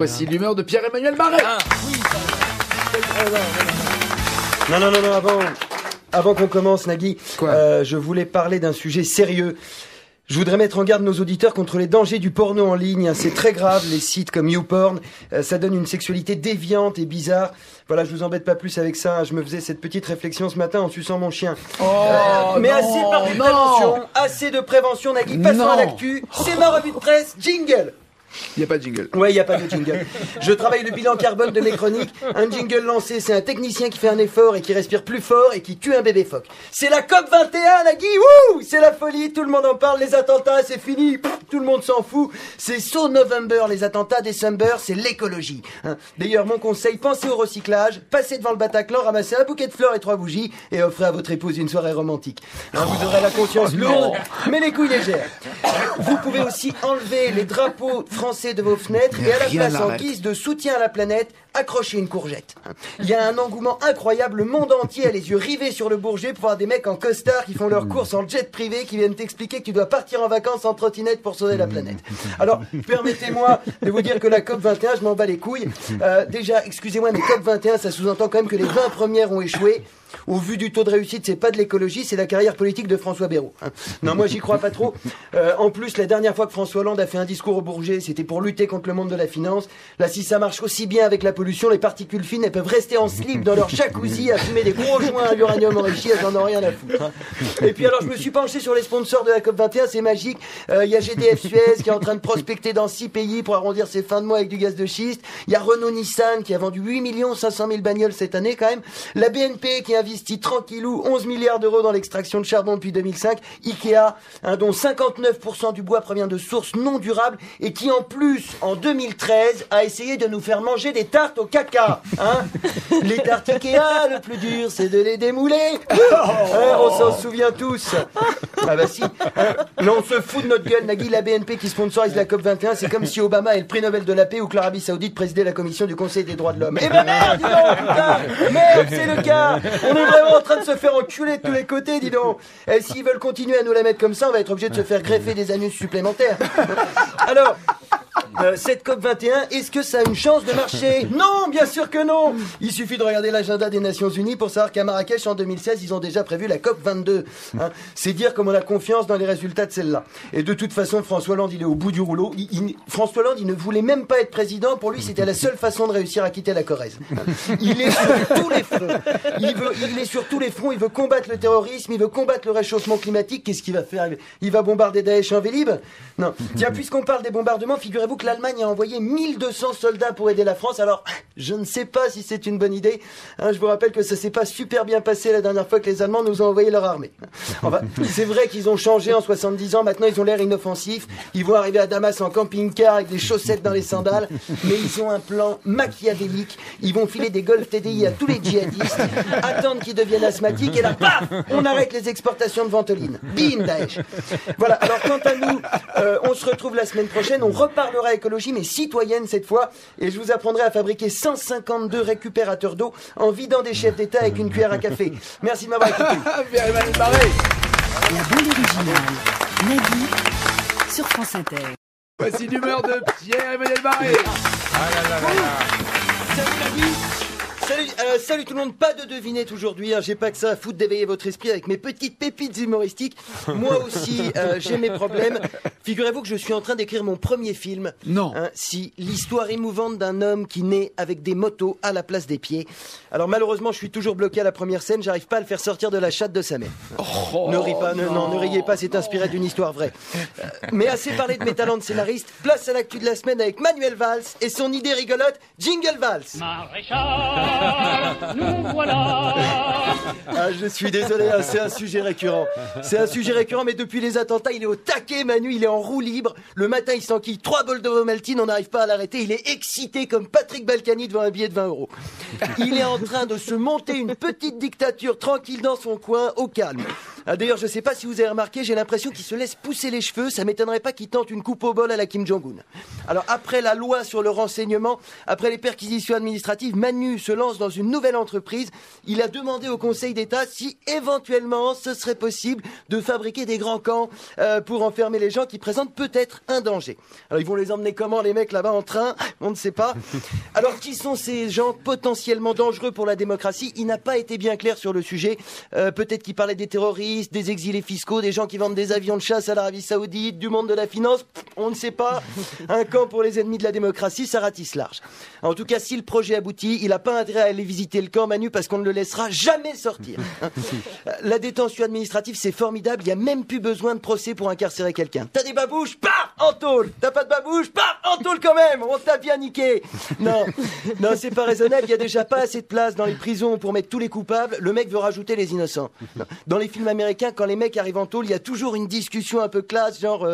Voici l'humeur de Pierre-Emmanuel Barret. Non, avant qu'on commence, Nagui, Quoi je voulais parler d'un sujet sérieux. Je voudrais mettre en garde nos auditeurs contre les dangers du porno en ligne. C'est très grave, les sites comme YouPorn. Ça donne une sexualité déviante et bizarre. Voilà, je vous embête pas plus avec ça. Je me faisais cette petite réflexion ce matin en suçant mon chien. Mais assez de prévention, Nagui. Passons à l'actu. C'est ma revue de presse. Jingle. Il n'y a pas de jingle. Ouais, il n'y a pas de jingle. Je travaille le bilan carbone de mes chroniques. Un jingle lancé, c'est un technicien qui fait un effort et qui respire plus fort et qui tue un bébé phoque. C'est la COP 21, Nagui. Wouh, c'est la folie, tout le monde en parle. Les attentats, c'est fini. Tout le monde s'en fout. C'est So November, les attentats. December, c'est l'écologie. D'ailleurs, mon conseil, pensez au recyclage. Passez devant le Bataclan, ramassez un bouquet de fleurs et 3 bougies et offrez à votre épouse une soirée romantique. Vous aurez la conscience lourde, mais les couilles légères. Vous pouvez aussi enlever les drapeaux français de vos fenêtres et à la place, en guise de soutien à la planète, accrocher une courgette. Il y a un engouement incroyable, le monde entier a les yeux rivés sur le Bourget pour voir des mecs en costard qui font leurs courses en jet privé, qui viennent t'expliquer que tu dois partir en vacances en trottinette pour sauver la planète. Alors, permettez-moi de vous dire que la COP 21, je m'en bats les couilles. Déjà, excusez-moi, mais COP 21, ça sous-entend quand même que les 20 premières ont échoué. Au vu du taux de réussite, c'est pas de l'écologie, c'est la carrière politique de François Bayrou. Non, moi j'y crois pas trop. En plus, la dernière fois que François Hollande a fait un discours au Bourget, c'était pour lutter contre le monde de la finance. Là, si ça marche aussi bien avec la pollution, les particules fines, elles peuvent rester en slip dans leur jacuzzi à fumer des gros joints à l'uranium enrichi, elles en ont rien à foutre. Et puis alors, je me suis penché sur les sponsors de la COP 21, c'est magique. Il y a GDF Suez qui est en train de prospecter dans 6 pays pour arrondir ses fins de mois avec du gaz de schiste. Il y a Renault-Nissan qui a vendu 8 500 000 bagnoles cette année quand même. La BNP qui investit tranquillou 11 milliards d'euros dans l'extraction de charbon depuis 2005. Ikea, dont 59% du bois provient de sources non durables et qui en plus, en 2013, a essayé de nous faire manger des tartes au caca. Les tartes Ikea, le plus dur, c'est de les démouler. On s'en souvient tous. Ah bah si. Là, on se fout de notre gueule, Nagui. La BNP qui sponsorise la COP 21, c'est comme si Obama ait le prix Nobel de la paix ou que l'Arabie Saoudite présidait la commission du Conseil des droits de l'homme. Eh ben merde, dis donc, putain. Merde, c'est le cas. On est vraiment en train de se faire enculer de tous les côtés, dis donc. Et s'ils veulent continuer à nous la mettre comme ça, on va être obligé de se faire greffer des anus supplémentaires. Alors, cette COP 21, est-ce que ça a une chance de marcher? Non, bien sûr que non. Il suffit de regarder l'agenda des Nations Unies pour savoir qu'à Marrakech, en 2016, ils ont déjà prévu la COP 22. C'est dire comme on a confiance dans les résultats de celle-là. Et de toute façon, François Hollande, il est au bout du rouleau. François Hollande, il ne voulait même pas être président. Pour lui, c'était la seule façon de réussir à quitter la Corrèze. Il est sur tous les fronts. Il est sur tous les fronts. Il veut combattre le terrorisme. Il veut combattre le réchauffement climatique. Qu'est-ce qu'il va faire? Il va bombarder Daesh en Vélib? Non. Tiens, puisqu'on parle des bombardements, figurez-vous que l'Allemagne a envoyé 1200 soldats pour aider la France. Alors, je ne sais pas si c'est une bonne idée. Je vous rappelle que ça s'est pas super bien passé la dernière fois que les Allemands nous ont envoyé leur armée. Enfin, c'est vrai qu'ils ont changé en 70 ans. Maintenant, ils ont l'air inoffensifs. Ils vont arriver à Damas en camping-car avec des chaussettes dans les sandales. Mais ils ont un plan machiavélique. Ils vont filer des Golf TDI à tous les djihadistes, attendre qu'ils deviennent asthmatiques et là, paf, on arrête les exportations de ventoline. Bim, Daesh. Voilà. Alors, quant à nous, on se retrouve la semaine prochaine. On reparlera écologie, mais citoyenne cette fois. Et je vous apprendrai à fabriquer 152 récupérateurs d'eau en vidant des chefs d'État avec une cuillère à café. Merci de m'avoir écouté. Pierre-Emmanuel Barret. La bande originale. Nagui sur France Inter. Voici l'humeur de Pierre-Emmanuel Barret. Salut Nagui. Salut tout le monde, pas de devinette aujourd'hui, j'ai pas que ça à foutre d'éveiller votre esprit avec mes petites pépites humoristiques. Moi aussi, j'ai mes problèmes. Figurez-vous que je suis en train d'écrire mon premier film. Non. Si, l'histoire émouvante d'un homme qui naît avec des motos à la place des pieds. Alors malheureusement, je suis toujours bloqué à la première scène, j'arrive pas à le faire sortir de la chatte de sa mère. Ne riez pas, ne riez pas, c'est inspiré d'une histoire vraie. Mais assez parlé de mes talents de scénariste, place à l'actu de la semaine avec Manuel Valls et son idée rigolote, Jingle Valls. Nous voilà. Je suis désolé, c'est un sujet récurrent. C'est un sujet récurrent, mais depuis les attentats, il est au taquet, Manu, il est en roue libre. Le matin, il s'enquille 3 bols de Vomaltine, on n'arrive pas à l'arrêter. Il est excité comme Patrick Balkany devant un billet de 20 €. Il est en train de se monter une petite dictature tranquille dans son coin, au calme. D'ailleurs, je sais pas si vous avez remarqué, j'ai l'impression qu'il se laisse pousser les cheveux. Ça m'étonnerait pas qu'il tente une coupe au bol à la Kim Jong-un. Alors, après la loi sur le renseignement, après les perquisitions administratives, Manu se lance dans une nouvelle entreprise. Il a demandé au Conseil d'État si, éventuellement, ce serait possible de fabriquer des grands camps pour enfermer les gens qui présentent peut-être un danger. Alors, ils vont les emmener comment, les mecs, là-bas, en train? On ne sait pas. Alors, qui sont ces gens potentiellement dangereux pour la démocratie? Il n'a pas été bien clair sur le sujet. Peut-être qu'il parlait des terroristes, des exilés fiscaux, des gens qui vendent des avions de chasse à l'Arabie Saoudite, du monde de la finance. On ne sait pas. Un camp pour les ennemis de la démocratie, ça ratisse large. En tout cas, si le projet aboutit, il n'a pas intérêt à aller visiter le camp, Manu, parce qu'on ne le laissera jamais sortir. La détention administrative, c'est formidable. Il n'y a même plus besoin de procès pour incarcérer quelqu'un. T'as des babouches? Paf! En tôle! T'as pas de babouche? Paf! En tôle quand même! On t'a bien niqué! Non, c'est pas raisonnable. Il n'y a déjà pas assez de place dans les prisons pour mettre tous les coupables. Le mec veut rajouter les innocents. Non. Dans les films américains, quand les mecs arrivent en tôle, il y a toujours une discussion un peu classe, genre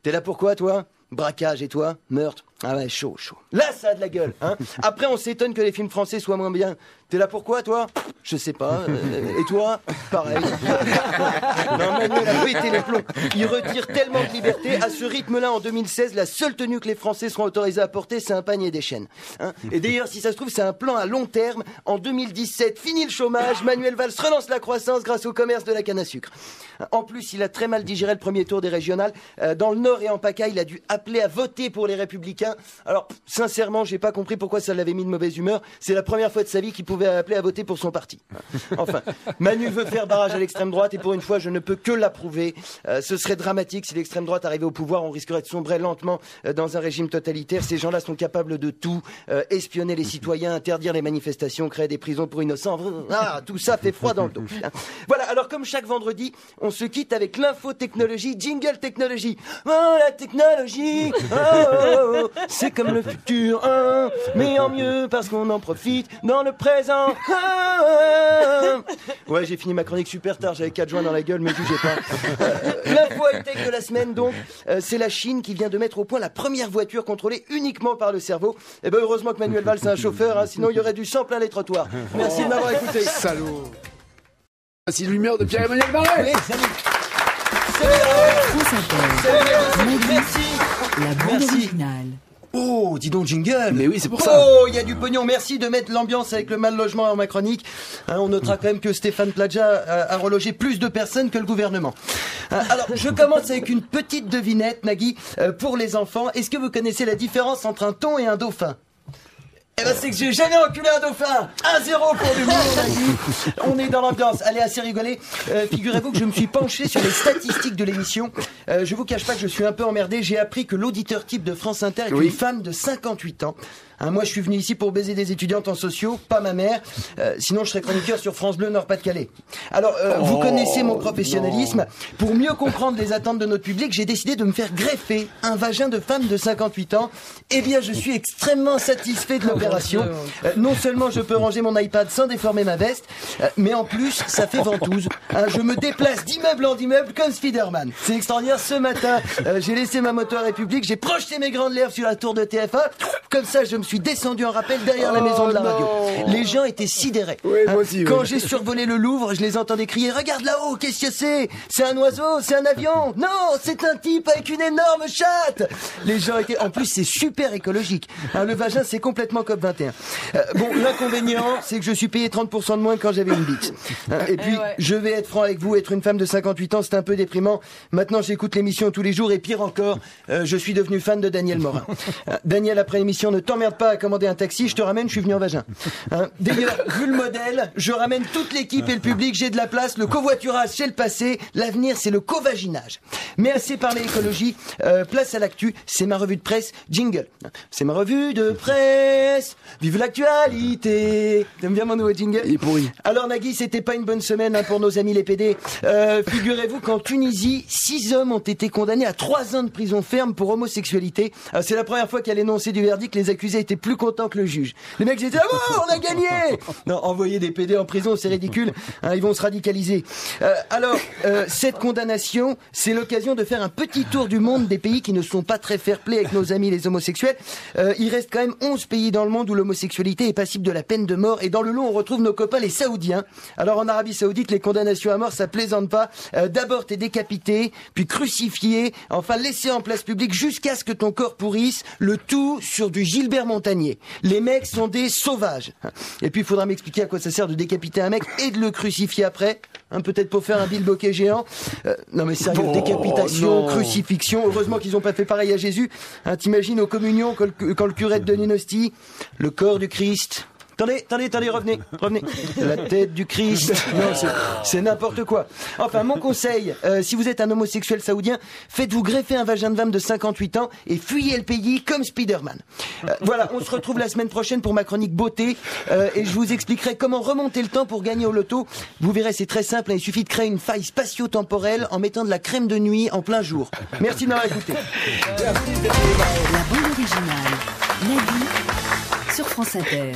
t'es là pourquoi, toi? Braquage, et toi? Meurtre? Ah ouais, chaud. Là, ça a de la gueule, hein. Après, on s'étonne que les films français soient moins bien. T'es là pourquoi, toi? Je sais pas. Et toi? Pareil. Non, Manuel a pété les plombs. Il retire tellement de liberté. À ce rythme-là, en 2016, la seule tenue que les Français seront autorisés à porter, c'est un panier et des chaînes. Hein. Et d'ailleurs, si ça se trouve, c'est un plan à long terme. En 2017, fini le chômage. Manuel Valls relance la croissance grâce au commerce de la canne à sucre. En plus, il a très mal digéré le premier tour des régionales. Dans le Nord et en PACA, il a dû appeler à voter pour les Républicains. Alors, sincèrement, j'ai pas compris pourquoi ça l'avait mis de mauvaise humeur. C'est la première fois de sa vie qu'il pouvait appeler à voter pour son parti. Enfin, Manu veut faire barrage à l'extrême droite et pour une fois, je ne peux que l'approuver. Ce serait dramatique si l'extrême droite arrivait au pouvoir. On risquerait de sombrer lentement dans un régime totalitaire. Ces gens-là sont capables de tout. Espionner les citoyens, interdire les manifestations, créer des prisons pour innocents. Ah, tout ça fait froid dans le dos. Voilà, alors comme chaque vendredi, on se quitte avec l'infotechnologie, jingle technologie. Oh, la technologie, c'est comme le futur, mais en mieux parce qu'on en profite dans le présent. Ouais, j'ai fini ma chronique super tard, j'avais 4 joints dans la gueule, mais jugez pas. L'info high-tech de la semaine, donc, c'est la Chine qui vient de mettre au point la première voiture contrôlée uniquement par le cerveau. Et ben heureusement que Manuel Valls c'est un chauffeur, hein, sinon il y aurait du sang plein les trottoirs. Merci de m'avoir écouté. Salaud. Voici l'humeur de Pierre-Emmanuel Barret. Allez, salut. France Inter. Merci. La bande originale. Oh, dis donc jingle. Mais oui, c'est pour ça. Oh, il y a du pognon. Merci de mettre l'ambiance avec le mal logement en ma chronique. Hein, on notera quand même que Stéphane Plaza a relogé plus de personnes que le gouvernement. Alors, je commence avec une petite devinette, Nagui, pour les enfants. Est-ce que vous connaissez la différence entre un thon et un dauphin? Eh ben, c'est que j'ai jamais enculé un dauphin. 1-0 pour l'humour, Nagui. On est dans l'ambiance. Allez, assez rigolé. Figurez-vous que je me suis penché sur les statistiques de l'émission. Je vous cache pas que je suis un peu emmerdé. J'ai appris que l'auditeur type de France Inter est une femme de 58 ans. Hein, moi, je suis venu ici pour baiser des étudiantes en sociaux, pas ma mère. Sinon, je serais chroniqueur sur France Bleu Nord-Pas-de-Calais. Alors, vous connaissez mon professionnalisme. Pour mieux comprendre les attentes de notre public, j'ai décidé de me faire greffer un vagin de femme de 58 ans. Eh bien, je suis extrêmement satisfait de l'opération. Non seulement je peux ranger mon iPad sans déformer ma veste, mais en plus, ça fait ventouse. Hein, je me déplace d'immeuble en immeuble comme Spider-Man. C'est extraordinaire. Ce matin, j'ai laissé ma moto à République, j'ai projeté mes grandes lèvres sur la tour de TF1. Comme ça, je me suis descendu en rappel derrière la maison de la radio. Les gens étaient sidérés. Oui, moi aussi, Quand oui. j'ai survolé le Louvre, je les entendais crier « Regarde là-haut, qu'est-ce que c'est? C'est un oiseau? C'est un avion? Non, c'est un type avec une énorme chatte !» Les gens étaient... En plus, c'est super écologique. Hein, le vagin, c'est complètement COP21. Bon, l'inconvénient, c'est que je suis payé 30% de moins que quand j'avais une bite. Hein, et puis, je vais être franc avec vous, être une femme de 58 ans, c'est un peu déprimant. Maintenant, j'écoute l'émission tous les jours et pire encore, je suis devenu fan de Daniel Morin. Daniel, après l'émission, ne t'emmerde pas à commander un taxi, je te ramène, je suis venu en vagin. Hein, d'ailleurs, vu le modèle, je ramène toute l'équipe et le public, j'ai de la place, le covoiturage, c'est le passé, l'avenir, c'est le covaginage. Mais assez parlé écologie, place à l'actu, c'est ma revue de presse, jingle. C'est ma revue de presse, vive l'actualité. T'aimes bien mon nouveau jingle? Il est pourri. Alors Nagui, c'était pas une bonne semaine hein, pour nos amis les PD. Figurez-vous qu'en Tunisie, 6 hommes ont été condamnés à 3 ans de prison ferme pour homosexualité. C'est la première fois qu'à l'énoncé du verdict, les accusés étaient plus contents que le juge. Les mecs disaient « Ah bon, on a gagné !» Non, envoyer des PD en prison, c'est ridicule. Hein, ils vont se radicaliser. Alors, cette condamnation, c'est l'occasion de faire un petit tour du monde des pays qui ne sont pas très fair-play avec nos amis les homosexuels. Il reste quand même 11 pays dans le monde monde où l'homosexualité est passible de la peine de mort. Et dans le lot, on retrouve nos copains les Saoudiens. Alors en Arabie Saoudite, les condamnations à mort, ça plaisante pas. D'abord t'es décapité, puis crucifié, enfin laissé en place publique jusqu'à ce que ton corps pourrisse, le tout sur du Gilbert Montagnier. Les mecs sont des sauvages. Et puis il faudra m'expliquer à quoi ça sert de décapiter un mec et de le crucifier après. Peut-être pour faire un bilboquet géant. Non mais sérieux, décapitation, crucifixion. Heureusement qu'ils ont pas fait pareil à Jésus. T'imagines aux communions quand le curé te donne une hostie, le corps du Christ. Attendez, revenez. La tête du Christ. Non, c'est n'importe quoi. Enfin, mon conseil, si vous êtes un homosexuel saoudien, faites-vous greffer un vagin de femme de 58 ans et fuyez le pays comme Spider-Man. Voilà, on se retrouve la semaine prochaine pour ma chronique beauté et je vous expliquerai comment remonter le temps pour gagner au loto. Vous verrez, c'est très simple, il suffit de créer une faille spatio-temporelle en mettant de la crème de nuit en plein jour. Merci de m'avoir écouté. La bande originale. Nagui sur France Inter.